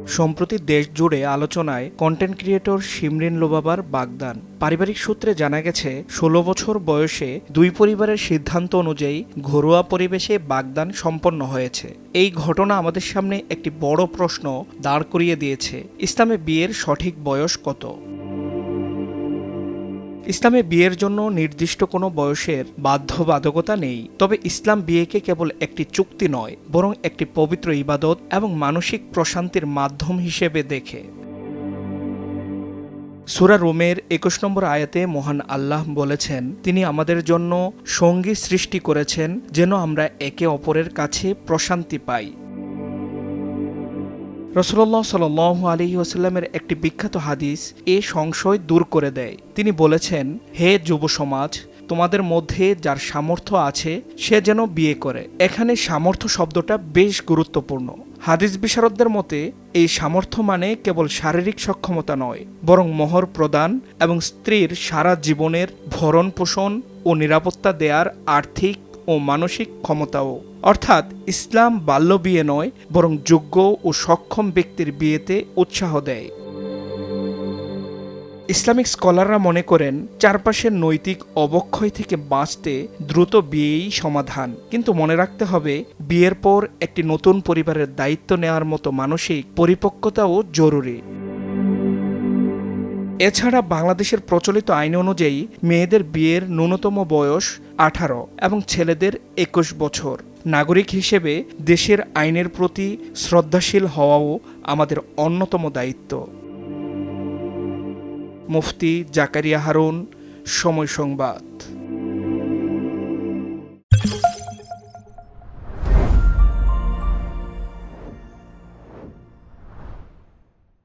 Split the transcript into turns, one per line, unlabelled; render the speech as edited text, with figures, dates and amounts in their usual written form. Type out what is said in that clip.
সম্প্রতি দেশ জুড়ে আলোচনায় কন্টেন্ট ক্রিয়েটর শিমরিন লোবাবার বাগদান। পারিবারিক সূত্রে জানা গেছে ১৬ বছর বয়সে দুই পরিবারের সিদ্ধান্ত অনুযায়ী ঘরোয়া পরিবেশে বাগদান সম্পন্ন হয়েছে। এই ঘটনা আমাদের সামনে একটি বড় প্রশ্ন দাঁড় করিয়ে দিয়েছে। ইসলামে বিয়ের সঠিক বয়স কত? ইসলামে বিয়ের জন্য নির্দিষ্ট কোনো বয়সের বাধ্যবাধকতা নেই। তবে ইসলাম বিয়েকে কেবল একটি চুক্তি নয়, বরং একটি পবিত্র ইবাদত এবং মানসিক প্রশান্তির মাধ্যম হিসেবে দেখে। সূরা রুমের ২১ নম্বর আয়াতে মহান আল্লাহ বলেছেন, তিনি আমাদের জন্য সঙ্গী সৃষ্টি করেছেন যেন আমরা একে অপরের কাছে প্রশান্তি পাই। রাসূলুল্লাহ সাল্লাল্লাহু আলাইহি ওয়াসাল্লামের একটি বিখ্যাত হাদিস এ সংশয় দূর করে দেয়। তিনি বলেছেন, হে যুব সমাজ, তোমাদের মধ্যে যার সামর্থ্য আছে সে যেন বিয়ে করে। এখানে সামর্থ্য শব্দটা বেশ গুরুত্বপূর্ণ। হাদিস বিশারদদের মতে এই সামর্থ্য মানে কেবল শারীরিক সক্ষমতা নয়, বরং মোহর প্রদান এবং স্ত্রীর সারা জীবনের ভরণ পোষণ ও নিরাপত্তা দেয়ার আর্থিক ও মানসিক ক্ষমতাও। অর্থাৎ ইসলাম বাল্য বিয়ে নয়, বরং যোগ্য ও সক্ষম ব্যক্তির বিয়েতে উৎসাহ দেয়। ইসলামিক স্কলাররা মনে করেন, চারপাশের নৈতিক অবক্ষয় থেকে বাঁচতে দ্রুত বিয়েই সমাধান। কিন্তু মনে রাখতে হবে, বিয়ের পর একটি নতুন পরিবারের দায়িত্ব নেওয়ার মতো মানসিক পরিপক্কতাও জরুরি। এছাড়া বাংলাদেশের প্রচলিত আইন অনুযায়ী মেয়েদের বিয়ের ন্যূনতম বয়স ১৮ এবং ছেলেদের ২১ বছর। নাগরিক হিসেবে দেশের আইনের প্রতি শ্রদ্ধাশীল হওয়াও আমাদের অন্যতম দায়িত্ব। মুফতি জাকারিয়া হারুন, সময় সংবাদ।